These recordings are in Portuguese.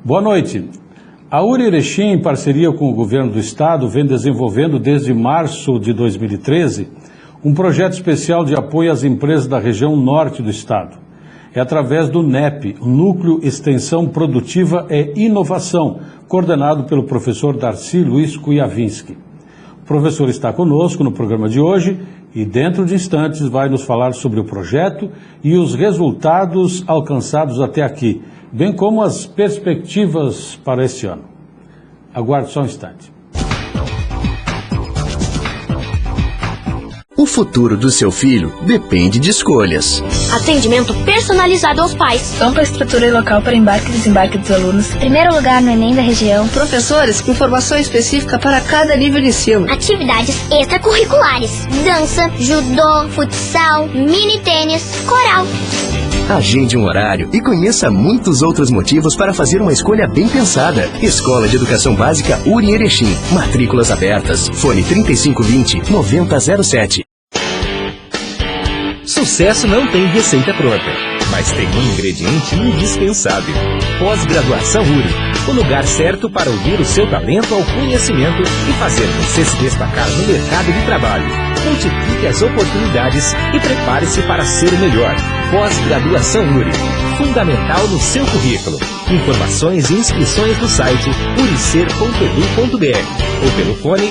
Boa noite. A URI Erechim, em parceria com o governo do estado, vem desenvolvendo desde março de 2013 um projeto especial de apoio às empresas da região norte do estado. É através do NEP, o Núcleo Extensão Produtiva e Inovação, coordenado pelo professor Darcy Luiz Kujavinski. O professor está conosco no programa de hoje e dentro de instantes vai nos falar sobre o projeto e os resultados alcançados até aqui, bem como as perspectivas para este ano. Aguarde só um instante. O futuro do seu filho depende de escolhas. Atendimento personalizado aos pais. Ampla estrutura e local para embarque e desembarque dos alunos. Primeiro lugar no Enem da região. Professores com formação específica para cada nível de ensino. Atividades extracurriculares. Dança, judô, futsal, mini tênis, coral. Agende um horário e conheça muitos outros motivos para fazer uma escolha bem pensada. Escola de Educação Básica URI Erechim. Matrículas abertas. Fone 3520-9007. Sucesso não tem receita pronta, mas tem um ingrediente indispensável. Pós-graduação URI. O lugar certo para ouvir o seu talento ao conhecimento e fazer você se destacar no mercado de trabalho. Multiplique as oportunidades e prepare-se para ser o melhor. Pós-graduação URI. Fundamental no seu currículo. Informações e inscrições no site uricer.edu.br ou pelo fone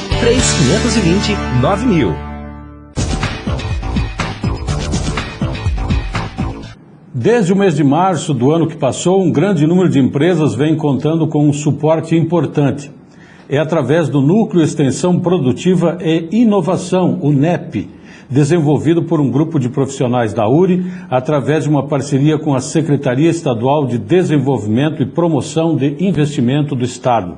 3520-9000. Desde o mês de março do ano que passou, um grande número de empresas vem contando com um suporte importante. É através do Núcleo Extensão Produtiva e Inovação, o NEP, desenvolvido por um grupo de profissionais da URI, através de uma parceria com a Secretaria Estadual de Desenvolvimento e Promoção de Investimento do Estado.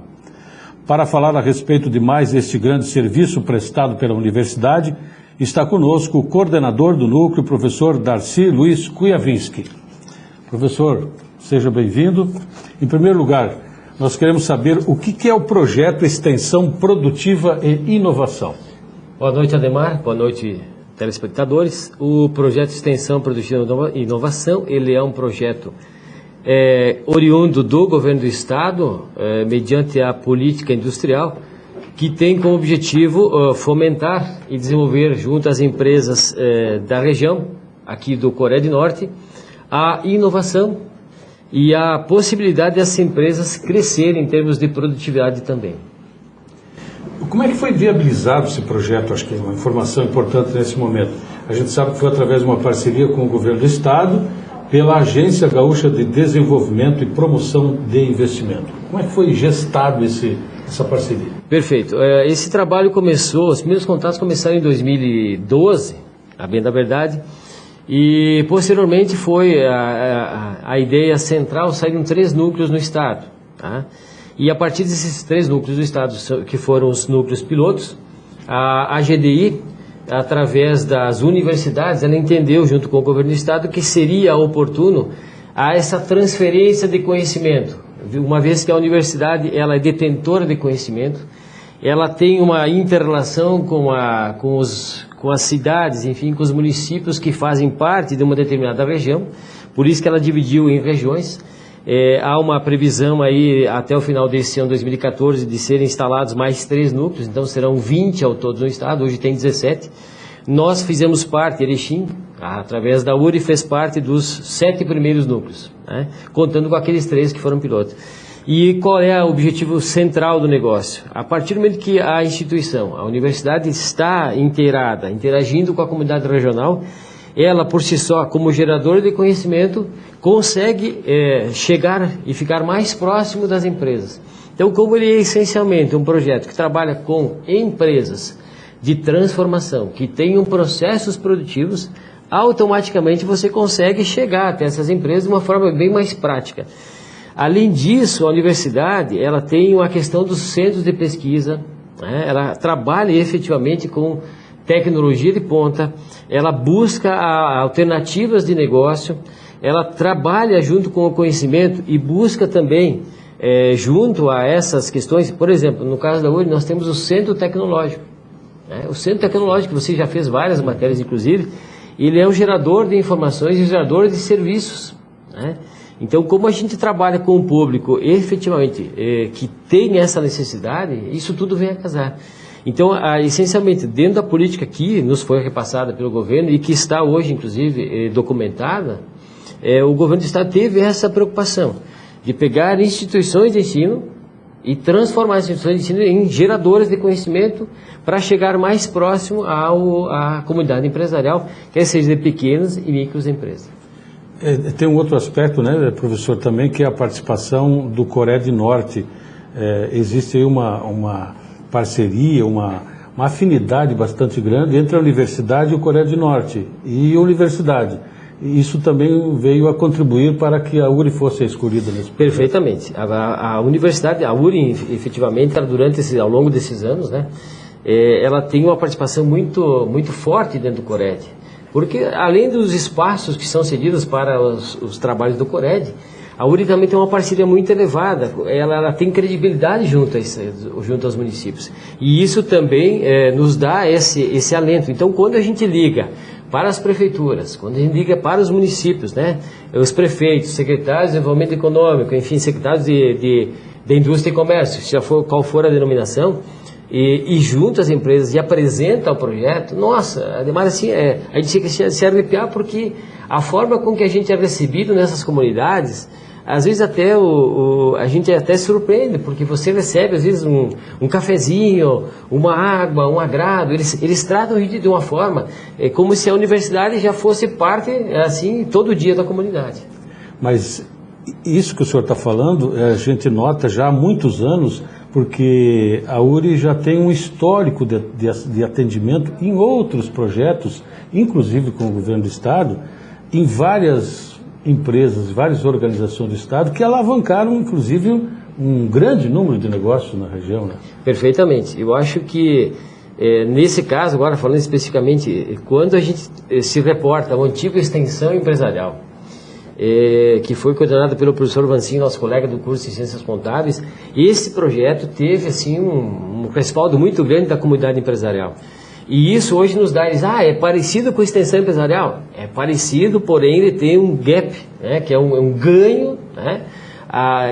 Para falar a respeito de mais este grande serviço prestado pela universidade, está conosco o coordenador do núcleo, professor Darcy Luiz Kujavinski. Professor, seja bem-vindo. Em primeiro lugar, nós queremos saber o que é o projeto Extensão Produtiva e Inovação. Boa noite, Ademar. Boa noite, telespectadores. O projeto Extensão Produtiva e Inovação, ele é um projeto oriundo do governo do Estado, mediante a política industrial, que tem como objetivo fomentar e desenvolver junto às empresas da região, aqui do Coreia do Norte, a inovação e a possibilidade dessas empresas crescerem em termos de produtividade também. Como é que foi viabilizado esse projeto? Acho que é uma informação importante nesse momento. A gente sabe que foi através de uma parceria com o governo do Estado, pela Agência Gaúcha de Desenvolvimento e Promoção de Investimento. Como é que foi gestado essa parceria? Perfeito. Esse trabalho começou, os primeiros contatos começaram em 2012, a bem da verdade, e posteriormente foi a ideia central, saíram 3 núcleos no estado, tá? E a partir desses 3 núcleos do estado, que foram os núcleos pilotos, a GDI, através das universidades, ela entendeu junto com o governo do estado que seria oportuno essa transferência de conhecimento, uma vez que a universidade ela é detentora de conhecimento, ela tem uma inter-relação com as cidades, enfim, com os municípios que fazem parte de uma determinada região, por isso que ela dividiu em regiões. Há uma previsão aí até o final desse ano, 2014, de serem instalados mais 3 núcleos, então serão 20 ao todo no estado, hoje tem 17. Nós fizemos parte, Erechim, através da URI, fez parte dos 7 primeiros núcleos, né? Contando com aqueles 3 que foram pilotos. E qual é o objetivo central do negócio? A partir do momento que a instituição, a universidade está inteirada, interagindo com a comunidade regional, ela por si só, como geradora de conhecimento, consegue chegar e ficar mais próximo das empresas. Então, como ele é essencialmente um projeto que trabalha com empresas de transformação, que tenham processos produtivos, automaticamente você consegue chegar até essas empresas de uma forma bem mais prática. Além disso, a universidade ela tem uma questão dos centros de pesquisa, né? Ela trabalha efetivamente com tecnologia de ponta, ela busca alternativas de negócio, ela trabalha junto com o conhecimento e busca também, junto a essas questões, por exemplo, no caso da URI, nós temos o Centro Tecnológico. O Centro Tecnológico, você já fez várias matérias, inclusive, ele é um gerador de informações e um gerador de serviços, né? Então, como a gente trabalha com o público efetivamente que tem essa necessidade, isso tudo vem a casar. Então, essencialmente, dentro da política que nos foi repassada pelo governo e que está hoje, inclusive, documentada, o governo do Estado teve essa preocupação de pegar instituições de ensino e transformar as instituições de ensino em geradoras de conhecimento para chegar mais próximo à comunidade empresarial, quer seja de pequenas e microempresas. Tem um outro aspecto, né, professor, também, que é a participação do Cored Norte. Existe aí uma parceria, uma afinidade bastante grande entre a universidade e o Cored Norte, e a universidade. Isso também veio a contribuir para que a URI fosse escolhida nesse projeto. Perfeitamente. A universidade, a URI, efetivamente, ao longo desses anos, né, ela tem uma participação muito forte dentro do Cored. Porque, além dos espaços que são cedidos para os trabalhos do Cored, a URI também tem uma parceria muito elevada, ela tem credibilidade junto aos municípios. E isso também nos dá esse alento. Então, quando a gente liga para as prefeituras, quando a gente liga para os municípios, né, os prefeitos, secretários de desenvolvimento econômico, enfim, secretários de indústria e comércio, qual for a denominação, e junto às empresas e apresenta o projeto, nossa, ademais assim, a gente chega a se arrepiar, porque a forma com que a gente é recebido nessas comunidades, às vezes até a gente até se surpreende, porque você recebe às vezes um cafezinho, uma água, um agrado, eles tratam a gente de uma forma como se a universidade já fosse parte, assim, todo dia da comunidade. Mas isso que o senhor está falando, a gente nota já há muitos anos, porque a URI já tem um histórico de atendimento em outros projetos, inclusive com o governo do Estado, em várias empresas, várias organizações do Estado, que alavancaram, inclusive, um grande número de negócios na região, né? Perfeitamente. Eu acho que, nesse caso, agora falando especificamente, quando a gente se reporta ao antigo Extensão Empresarial, que foi coordenado pelo professor Vancinho, nosso colega do curso de Ciências Contábeis, esse projeto teve assim um respaldo muito grande da comunidade empresarial. E isso hoje nos dá, é parecido com a extensão empresarial? É parecido, porém ele tem um gap, né, que é um ganho, né,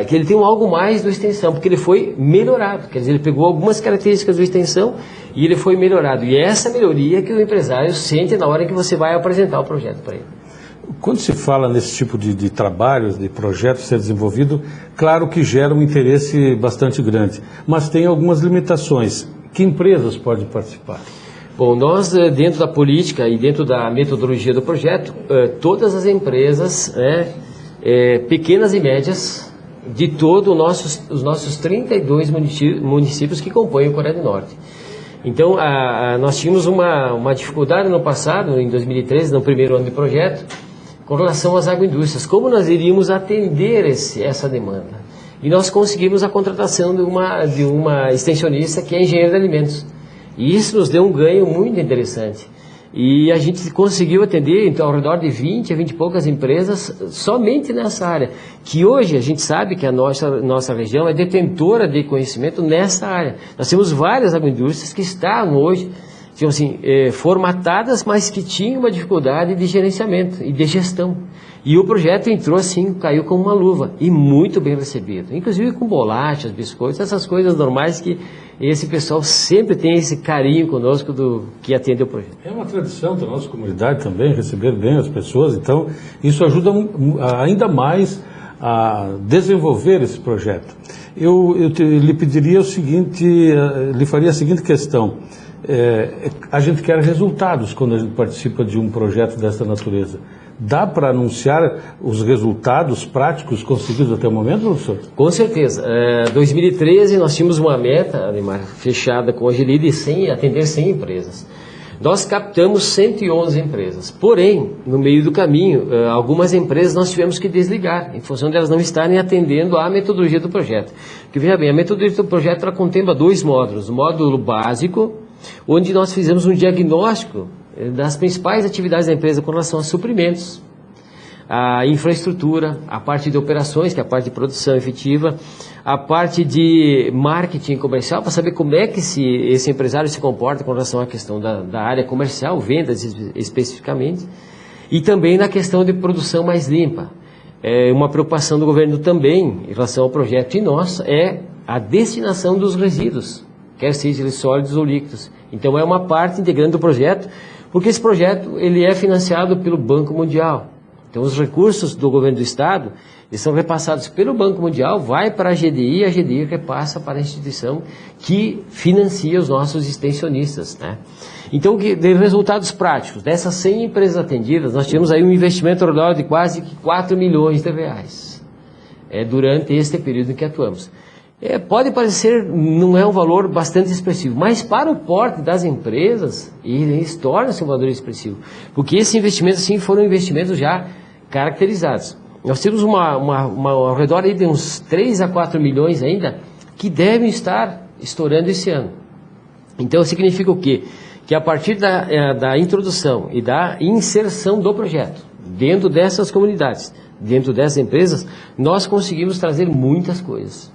que ele tem algo mais do extensão, porque ele foi melhorado, quer dizer, ele pegou algumas características do extensão e ele foi melhorado. E é essa melhoria que o empresário sente na hora que você vai apresentar o projeto para ele. Quando se fala nesse tipo de trabalhos, de projetos ser desenvolvido, claro que gera um interesse bastante grande, mas tem algumas limitações. Que empresas podem participar? Bom, nós dentro da política e dentro da metodologia do projeto, todas as empresas, pequenas e médias, de todos os nossos 32 municípios que compõem o Cored Norte. Então, nós tínhamos uma dificuldade no passado, em 2013, no primeiro ano de projeto, com relação às agroindústrias. Como nós iríamos atender essa demanda? E nós conseguimos a contratação de uma extensionista que é engenheiro de alimentos. E isso nos deu um ganho muito interessante. E a gente conseguiu atender então, ao redor de 20 a 20 e poucas empresas somente nessa área. Que hoje a gente sabe que a nossa região é detentora de conhecimento nessa área. Nós temos várias agroindústrias que estão hoje, tipo assim, formatadas, mas que tinham uma dificuldade de gerenciamento e de gestão. E o projeto entrou assim, caiu como uma luva, e muito bem recebido. Inclusive com bolachas, biscoitos, essas coisas normais que esse pessoal sempre tem esse carinho conosco que atende o projeto. É uma tradição da nossa comunidade também, receber bem as pessoas, então isso ajuda ainda mais a desenvolver esse projeto. Eu lhe pediria o seguinte, lhe faria a seguinte questão. A gente quer resultados quando a gente participa de um projeto dessa natureza. Dá para anunciar os resultados práticos conseguidos até o momento, professor? Com certeza. 2013 nós tínhamos uma meta, Ademar, fechada com a Angeli de atender 100 empresas. Nós captamos 111 empresas. Porém, no meio do caminho, algumas empresas nós tivemos que desligar, em função de elas não estarem atendendo à metodologia do projeto. Porque, veja bem, a metodologia do projeto ela contempla 2 módulos. O módulo básico, onde nós fizemos um diagnóstico das principais atividades da empresa com relação a suprimentos, a infraestrutura, a parte de operações, que é a parte de produção efetiva, a parte de marketing comercial, para saber como é que esse empresário se comporta com relação à questão da área comercial, vendas especificamente, e também na questão de produção mais limpa. uma preocupação do governo também, em relação ao projeto e nossa, é a destinação dos resíduos, quer sejam eles sólidos ou líquidos. Então é uma parte integrante do projeto, porque esse projeto ele é financiado pelo Banco Mundial. Então os recursos do governo do estado, eles são repassados pelo Banco Mundial, vai para a GDI, e a GDI repassa para a instituição que financia os nossos extensionistas, né? Então, de resultados práticos, dessas 100 empresas atendidas, nós tivemos aí um investimento ao redor de quase 4 milhões de reais durante este período em que atuamos. Pode parecer, não é um valor bastante expressivo, mas para o porte das empresas, eles tornam-se um valor expressivo, porque esses investimentos, sim, foram investimentos já caracterizados. Nós temos ao redor aí de uns 3 a 4 milhões ainda, que devem estar estourando esse ano. Então, significa o quê? Que a partir da introdução e da inserção do projeto, dentro dessas comunidades, dentro dessas empresas, nós conseguimos trazer muitas coisas.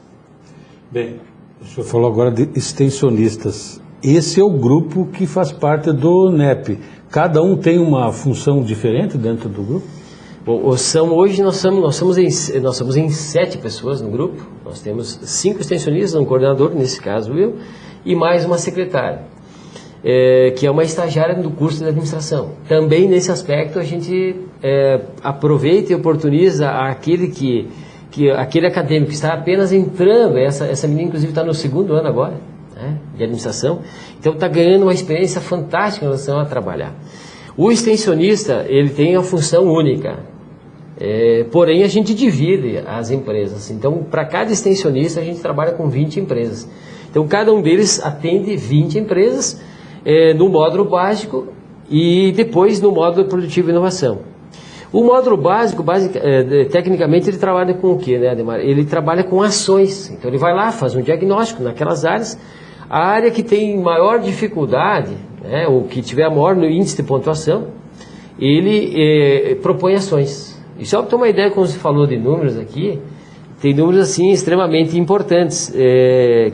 Bem, o senhor falou agora de extensionistas. Esse é o grupo que faz parte do NEP. Cada um tem uma função diferente dentro do grupo? Bom, hoje nós somos em 7 pessoas no grupo. Nós temos 5 extensionistas, um coordenador, nesse caso eu, e mais uma secretária, que é uma estagiária do curso de administração. Também nesse aspecto a gente aproveita e oportuniza aquele acadêmico que está apenas entrando, essa menina inclusive está no 2º ano agora, né, de administração, então está ganhando uma experiência fantástica em relação a trabalhar. O extensionista, ele tem a função única, porém a gente divide as empresas. Então, para cada extensionista a gente trabalha com 20 empresas. Então, cada um deles atende 20 empresas no módulo básico e depois no módulo produtivo e inovação. O módulo básico, tecnicamente, ele trabalha com o quê, né, Ademar? Ele trabalha com ações. Então, ele vai lá, faz um diagnóstico naquelas áreas. A área que tem maior dificuldade, né, ou que tiver maior no índice de pontuação, ele propõe ações. E só para ter uma ideia, como você falou de números aqui, tem números assim extremamente importantes,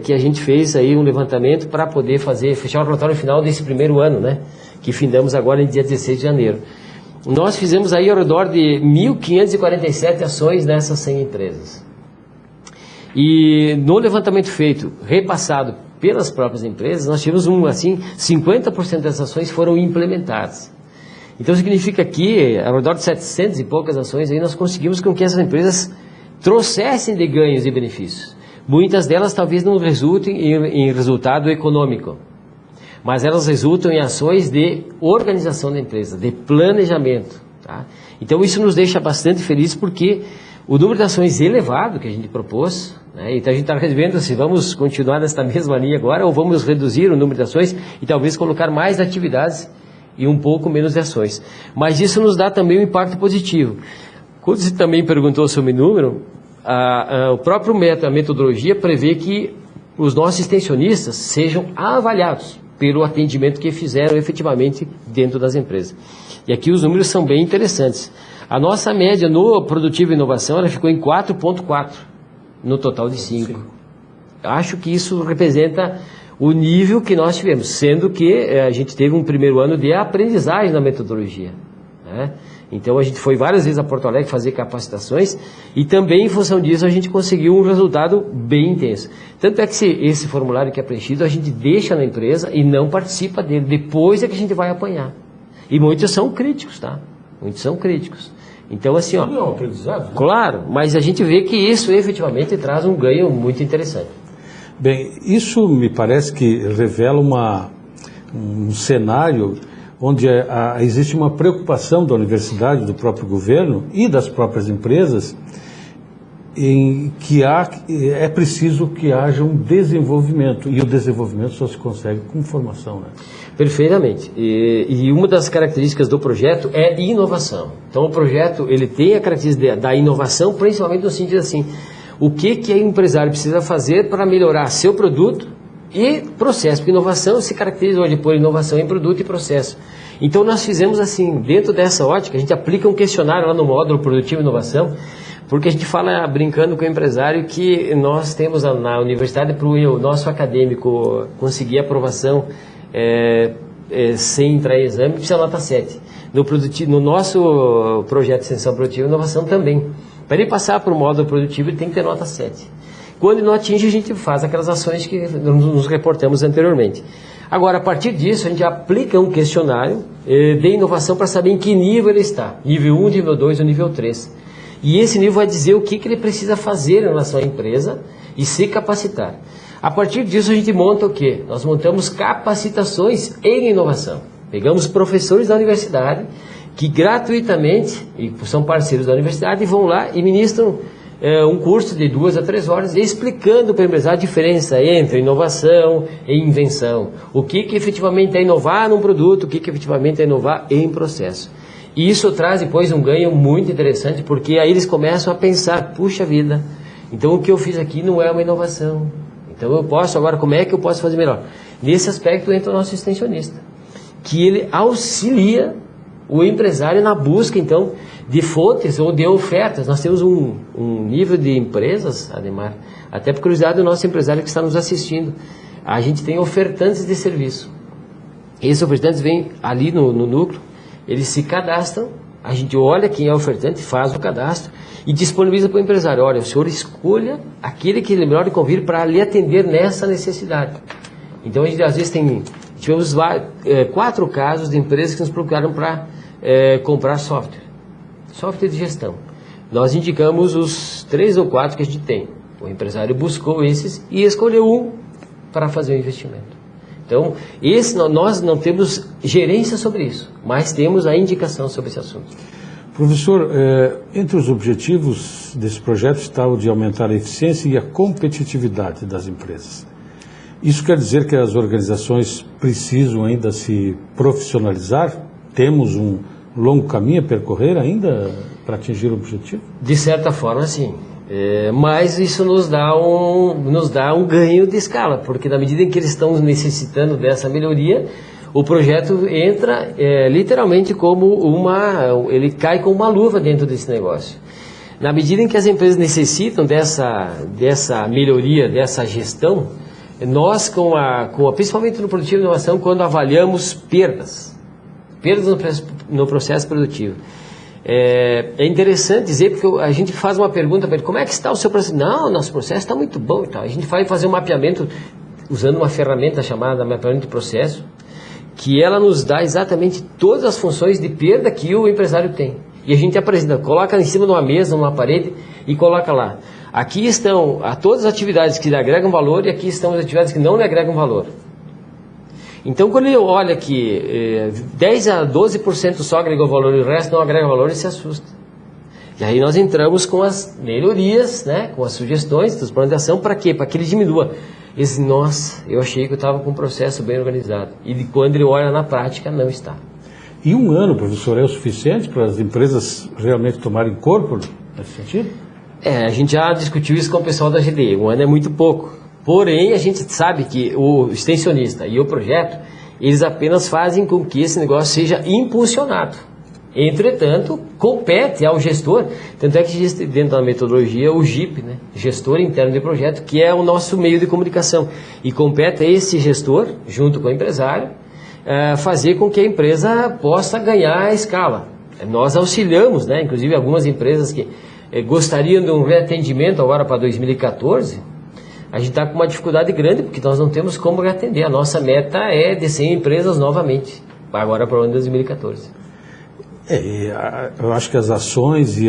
que a gente fez aí um levantamento para poder fechar o relatório final desse primeiro ano, né, que findamos agora em dia 16 de janeiro. Nós fizemos aí ao redor de 1.547 ações nessas 100 empresas. E no levantamento feito, repassado pelas próprias empresas, nós tivemos 50% dessas ações foram implementadas. Então significa que, ao redor de 700 e poucas ações, aí nós conseguimos com que essas empresas trouxessem de ganhos e benefícios. Muitas delas talvez não resultem em resultado econômico, mas elas resultam em ações de organização da empresa, de planejamento. Tá? Então isso nos deixa bastante felizes porque o número de ações elevado que a gente propôs, né? Então a gente está revendo se vamos continuar nesta mesma linha agora ou vamos reduzir o número de ações e talvez colocar mais atividades e um pouco menos de ações. Mas isso nos dá também um impacto positivo. Quando você também perguntou sobre o número, o próprio a metodologia prevê que os nossos extensionistas sejam avaliados pelo atendimento que fizeram efetivamente dentro das empresas. E aqui os números são bem interessantes. A nossa média no Produtivo e Inovação ela ficou em 4,4 no total de 5. Acho que isso representa o nível que nós tivemos, sendo que a gente teve um primeiro ano de aprendizagem na metodologia, né? Então a gente foi várias vezes a Porto Alegre fazer capacitações e também em função disso a gente conseguiu um resultado bem intenso. Tanto é que esse formulário que é preenchido a gente deixa na empresa e não participa dele, depois é que a gente vai apanhar. E muitos são críticos, tá? Muitos são críticos. Então assim, ó, não, aprendizado, né? Claro, mas a gente vê que isso efetivamente traz um ganho muito interessante. Bem, isso me parece que revela um cenário onde existe uma preocupação da universidade, do próprio governo e das próprias empresas em que é preciso que haja um desenvolvimento, e o desenvolvimento só se consegue com formação, né? Perfeitamente. E uma das características do projeto é inovação. Então o projeto ele tem a característica da inovação, principalmente no sentido assim, o que o empresário precisa fazer para melhorar seu produto e processo, porque inovação se caracteriza hoje por inovação em produto e processo. Então nós fizemos assim, dentro dessa ótica, a gente aplica um questionário lá no módulo Produtivo e Inovação, porque a gente fala, brincando com o empresário, que nós temos na universidade para o nosso acadêmico conseguir aprovação sem entrar em exame, precisa nota 7. No nosso projeto de extensão produtiva e inovação também. Para ele passar para o módulo produtivo, ele tem que ter nota 7. Quando não atinge, a gente faz aquelas ações que nos reportamos anteriormente. Agora, a partir disso, a gente aplica um questionário de inovação para saber em que nível ele está. Nível 1, nível 2 ou nível 3. E esse nível vai dizer o que ele precisa fazer em relação à empresa e se capacitar. A partir disso, a gente monta o quê? Nós montamos capacitações em inovação. Pegamos professores da universidade que gratuitamente, e são parceiros da universidade, vão lá e ministram um curso de 2 a 3 horas explicando para o empresário a diferença entre inovação e invenção. O que efetivamente é inovar num produto, o que efetivamente é inovar em processo. E isso traz depois um ganho muito interessante, porque aí eles começam a pensar, puxa vida, então o que eu fiz aqui não é uma inovação. Então eu posso agora, como é que eu posso fazer melhor? Nesse aspecto entra o nosso extensionista, que ele auxilia o empresário na busca, então, de fontes ou de ofertas. Nós temos um nível de empresas, Ademar, até por curiosidade do nosso empresário que está nos assistindo. A gente tem ofertantes de serviço. Esses ofertantes vêm ali no núcleo, eles se cadastram, a gente olha quem é o ofertante, faz o cadastro e disponibiliza para o empresário. Olha, o senhor escolha aquele que é melhor de convir para lhe atender nessa necessidade. Então, a gente às vezes tivemos 4 casos de empresas que nos procuraram para comprar software de gestão. Nós indicamos os 3 ou 4 que a gente tem. O empresário buscou esses e escolheu um para fazer o investimento. Então, nós não temos gerência sobre isso, mas temos a indicação sobre esse assunto. Professor, entre os objetivos desse projeto está o de aumentar a eficiência e a competitividade das empresas. Isso quer dizer que as organizações precisam ainda se profissionalizar? Temos um longo caminho a percorrer ainda para atingir o objetivo? De certa forma, sim. Mas isso nos dá um ganho de escala, porque na medida em que eles estão necessitando dessa melhoria, o projeto entra literalmente como ele cai com uma luva dentro desse negócio. Na medida em que as empresas necessitam dessa melhoria, dessa gestão, nós, principalmente no Produtivo e Inovação, quando avaliamos perdas no processo produtivo, é interessante dizer, porque a gente faz uma pergunta para ele, como é que está o seu processo? Não, nosso processo está muito bom e tal. A gente vai fazer um mapeamento usando uma ferramenta chamada mapeamento de processo, que ela nos dá exatamente todas as funções de perda que o empresário tem. E a gente apresenta, coloca em cima de uma mesa, numa parede e coloca lá. Aqui estão todas as atividades que lhe agregam valor e aqui estão as atividades que não lhe agregam valor. Então, quando ele olha que 10 a 12% só agregou valor e o resto não agrega valor, ele se assusta. E aí nós entramos com as melhorias, né, com as sugestões dos planos de ação, para quê? Para que ele diminua. Nossa, eu achei que eu estava com um processo bem organizado. E quando ele olha na prática, não está. E 1 ano, professor, é o suficiente para as empresas realmente tomarem corpo nesse sentido? A gente já discutiu isso com o pessoal da GDE. 1 ano é muito pouco. Porém, a gente sabe que o extensionista e o projeto, eles apenas fazem com que esse negócio seja impulsionado. Entretanto, compete ao gestor, tanto é que existe dentro da metodologia o GIP, né? Gestor Interno de Projeto, que é o nosso meio de comunicação. E compete a esse gestor, junto com o empresário, fazer com que a empresa possa ganhar a escala. Nós auxiliamos, né? Inclusive algumas empresas que gostariam de um reatendimento agora para 2014, a gente está com uma dificuldade grande, porque nós não temos como atender. A nossa meta é de 100 empresas novamente, agora para o ano de 2014. Eu acho que as ações e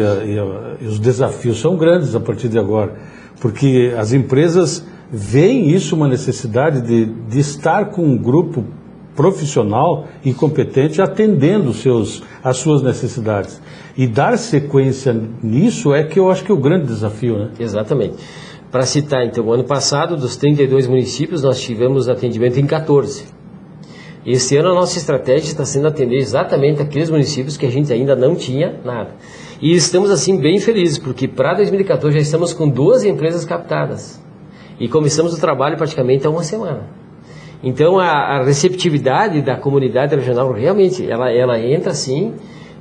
os desafios são grandes a partir de agora, porque as empresas veem isso uma necessidade de estar com um grupo profissional e competente atendendo as suas necessidades. E dar sequência nisso é que eu acho que é o grande desafio, né? Exatamente. Para citar, então, o ano passado, dos 32 municípios, nós tivemos atendimento em 14. Esse ano a nossa estratégia está sendo atender exatamente aqueles municípios que a gente ainda não tinha nada. E estamos, assim, bem felizes, porque para 2014 já estamos com 12 empresas captadas. E começamos o trabalho praticamente há 1 semana. Então, a receptividade da comunidade regional, realmente, ela entra, assim,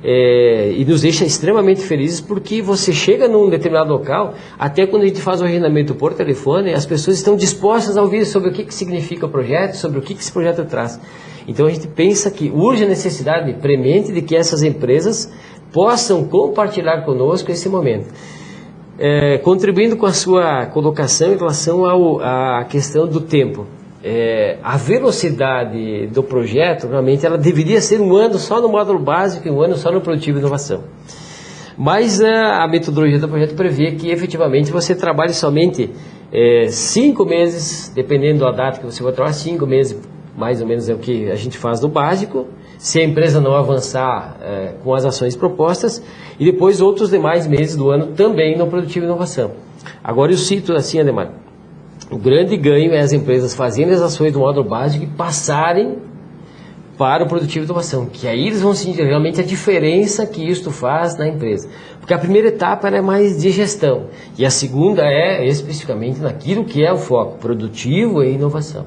e nos deixa extremamente felizes, porque você chega num determinado local, até quando a gente faz o agendamento por telefone, as pessoas estão dispostas a ouvir sobre o que significa o projeto, sobre o que esse projeto traz. Então a gente pensa que urge a necessidade premente de que essas empresas possam compartilhar conosco esse momento. contribuindo com a sua colocação em relação à questão do tempo. A velocidade do projeto, realmente, ela deveria ser 1 ano só no módulo básico e 1 ano só no Produtivo e Inovação. Mas a metodologia do projeto prevê que, efetivamente, você trabalhe somente 5 meses, dependendo da data que você vai trabalhar, 5 meses, mais ou menos é o que a gente faz no básico, se a empresa não avançar com as ações propostas, e depois outros demais meses do ano também no Produtivo e Inovação. Agora eu cito assim, Ademar, o grande ganho é as empresas fazendo as ações do módulo básico e passarem para o Produtivo e Inovação, que aí eles vão sentir realmente a diferença que isto faz na empresa. Porque a primeira etapa ela é mais de gestão, e a segunda é especificamente naquilo que é o foco, produtivo e inovação.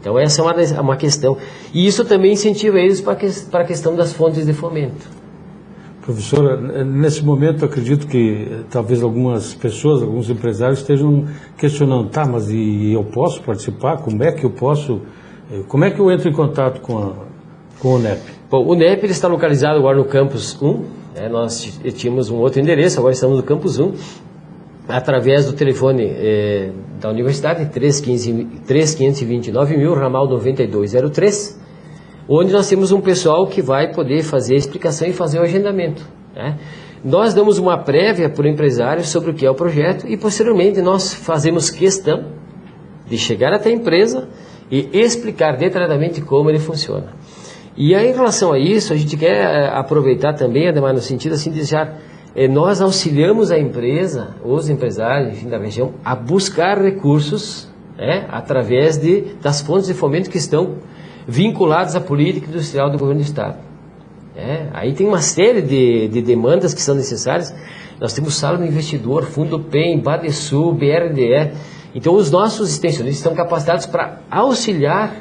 Então essa é uma questão. E isso também incentiva eles para a questão das fontes de fomento. Professora, nesse momento acredito que talvez algumas pessoas, alguns empresários estejam questionando, mas e eu posso participar? Como é que eu posso? Como é que eu entro em contato com o NEP? Bom, o NEP ele está localizado agora no Campus 1, nós tínhamos um outro endereço, agora estamos no Campus 1, através do telefone da Universidade, 3529.000, ramal 9203, onde nós temos um pessoal que vai poder fazer a explicação e fazer o agendamento. Nós damos uma prévia para o empresário sobre o que é o projeto e, posteriormente, nós fazemos questão de chegar até a empresa e explicar detalhadamente como ele funciona. E aí, em relação a isso, a gente quer aproveitar também, Ademar, no sentido assim de deixar... nós auxiliamos a empresa, os empresários, enfim, da região, a buscar recursos através das fontes de fomento que estão vinculados à política industrial do governo do Estado. Aí tem uma série de demandas que são necessárias. Nós temos Sala do Investidor, Fundo PEN, Badesul, BRDE. Então os nossos extensionistas estão capacitados para auxiliar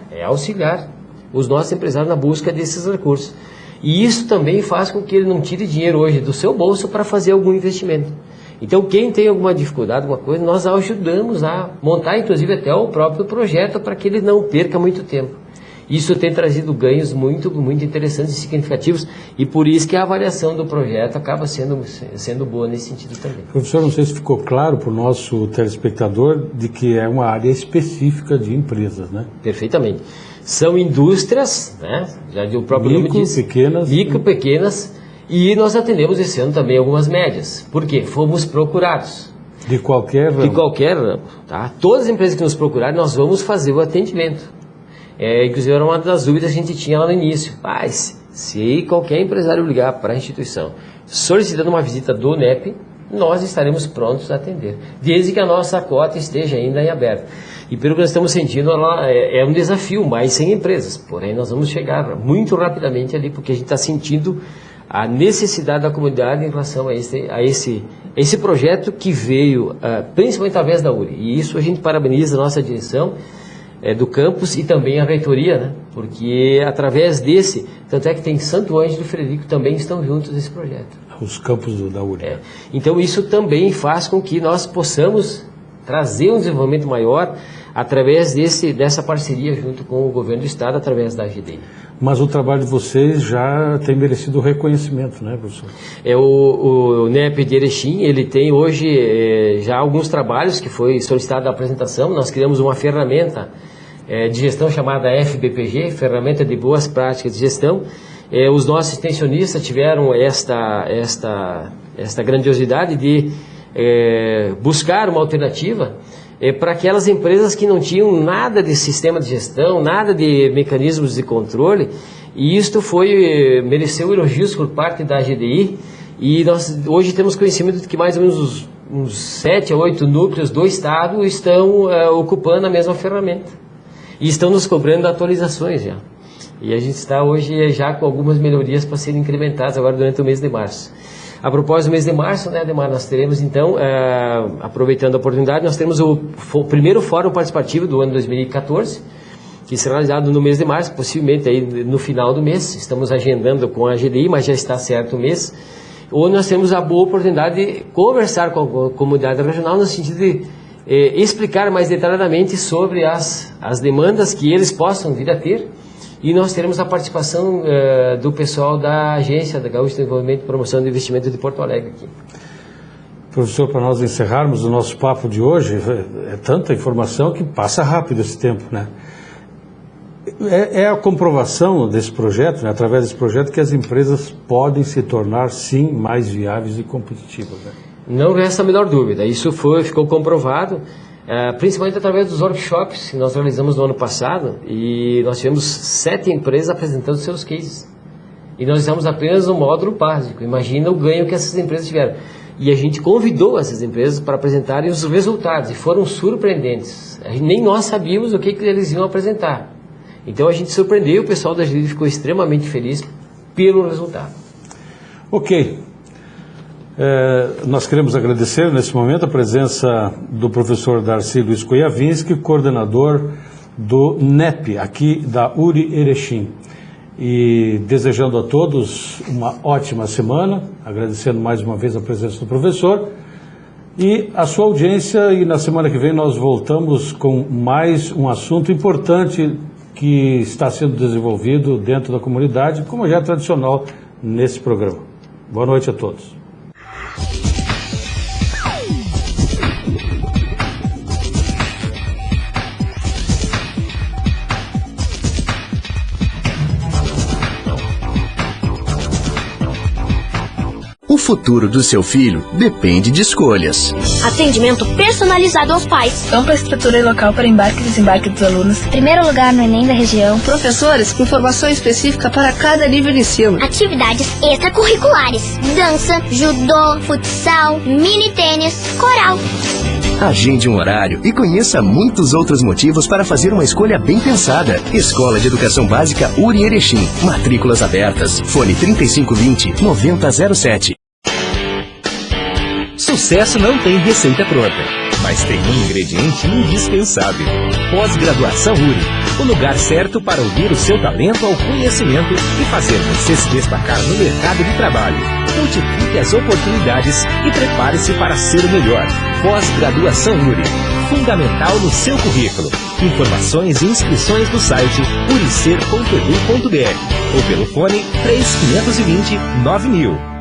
os nossos empresários na busca desses recursos. E isso também faz com que ele não tire dinheiro hoje do seu bolso para fazer algum investimento. Então quem tem alguma dificuldade, alguma coisa, nós ajudamos a montar inclusive até o próprio projeto para que ele não perca muito tempo. Isso tem trazido ganhos muito, muito interessantes e significativos, e por isso que a avaliação do projeto acaba sendo boa nesse sentido também. Professor, não sei se ficou claro para o nosso telespectador de que é uma área específica de empresas, né? Perfeitamente. São indústrias, já o próprio nome diz, micro, pequenas, e nós atendemos esse ano também algumas médias. Por quê? Fomos procurados. De qualquer ramo? De qualquer ramo. Todas as empresas que nos procurarem, nós vamos fazer o atendimento. Inclusive era uma das dúvidas que a gente tinha lá no início. Se qualquer empresário ligar para a instituição solicitando uma visita do NEP, nós estaremos prontos a atender, desde que a nossa cota esteja ainda em aberto. E pelo que nós estamos sentindo, é um desafio, mais 100 empresas. Porém, nós vamos chegar muito rapidamente ali, porque a gente está sentindo a necessidade da comunidade em relação a esse projeto que veio principalmente através da URI. E isso a gente parabeniza a nossa direção do campus e também a reitoria, porque através desse, tanto é que tem Santo Ângelo e Frederico também estão juntos nesse projeto. Os campos da URI. Então isso também faz com que nós possamos trazer um desenvolvimento maior através dessa parceria junto com o governo do Estado, através da AGDI. Mas o trabalho de vocês já tem merecido reconhecimento, né, professor? O NEP de Erechim, ele tem hoje já alguns trabalhos que foi solicitado a apresentação. Nós criamos uma ferramenta de gestão chamada FBPG, Ferramenta de Boas Práticas de Gestão. Os nossos extensionistas tiveram esta grandiosidade de buscar uma alternativa para aquelas empresas que não tinham nada de sistema de gestão, nada de mecanismos de controle, e isto mereceu elogios por parte da AGDI, e nós hoje temos conhecimento de que mais ou menos uns 7 a 8 núcleos do Estado estão ocupando a mesma ferramenta, e estão nos cobrando atualizações já. E a gente está hoje já com algumas melhorias para serem incrementadas agora durante o mês de março. A propósito do mês de março, Ademar, nós teremos então, aproveitando a oportunidade, nós temos o primeiro fórum participativo do ano 2014, que será realizado no mês de março, possivelmente aí no final do mês. Estamos agendando com a GDI, mas já está certo o mês, onde nós temos a boa oportunidade de conversar com a comunidade regional no sentido de explicar mais detalhadamente sobre as demandas que eles possam vir a ter. E nós teremos a participação do pessoal da Agência da Gaúcha de Desenvolvimento e Promoção do Investimento de Porto Alegre aqui. Professor, para nós encerrarmos o nosso papo de hoje, é tanta informação que passa rápido esse tempo, né? É a comprovação desse projeto, né, através desse projeto, que as empresas podem se tornar, sim, mais viáveis e competitivas, né? Não resta a menor dúvida, isso ficou comprovado, principalmente através dos workshops que nós realizamos no ano passado, e nós tivemos 7 empresas apresentando seus cases. E nós estamos apenas no módulo básico. Imagina o ganho que essas empresas tiveram. E a gente convidou essas empresas para apresentarem os resultados, e foram surpreendentes. Nem nós sabíamos o que eles iam apresentar. Então a gente surpreendeu, o pessoal da GDI ficou extremamente feliz pelo resultado. Ok. Nós queremos agradecer nesse momento a presença do professor Darcy Luiz Koyavinsky, coordenador do NEP, aqui da URI Erechim. E desejando a todos uma ótima semana, agradecendo mais uma vez a presença do professor e a sua audiência, e na semana que vem nós voltamos com mais um assunto importante que está sendo desenvolvido dentro da comunidade, como já é tradicional nesse programa. Boa noite a todos. O futuro do seu filho depende de escolhas. Atendimento personalizado aos pais. Ampla estrutura e local para embarque e desembarque dos alunos. Primeiro lugar no Enem da região. Professores com formação específica para cada nível de ensino. Atividades extracurriculares. Dança, judô, futsal, mini tênis, coral. Agende um horário e conheça muitos outros motivos para fazer uma escolha bem pensada. Escola de Educação Básica URI Erechim. Matrículas abertas. Fone 3520-9007. Sucesso não tem receita pronta, mas tem um ingrediente indispensável. Pós-graduação URI, o lugar certo para unir o seu talento ao conhecimento e fazer você se destacar no mercado de trabalho. Multiplique as oportunidades e prepare-se para ser o melhor. Pós-graduação URI, fundamental no seu currículo. Informações e inscrições no site uricer.edu.br ou pelo fone 3520-9000.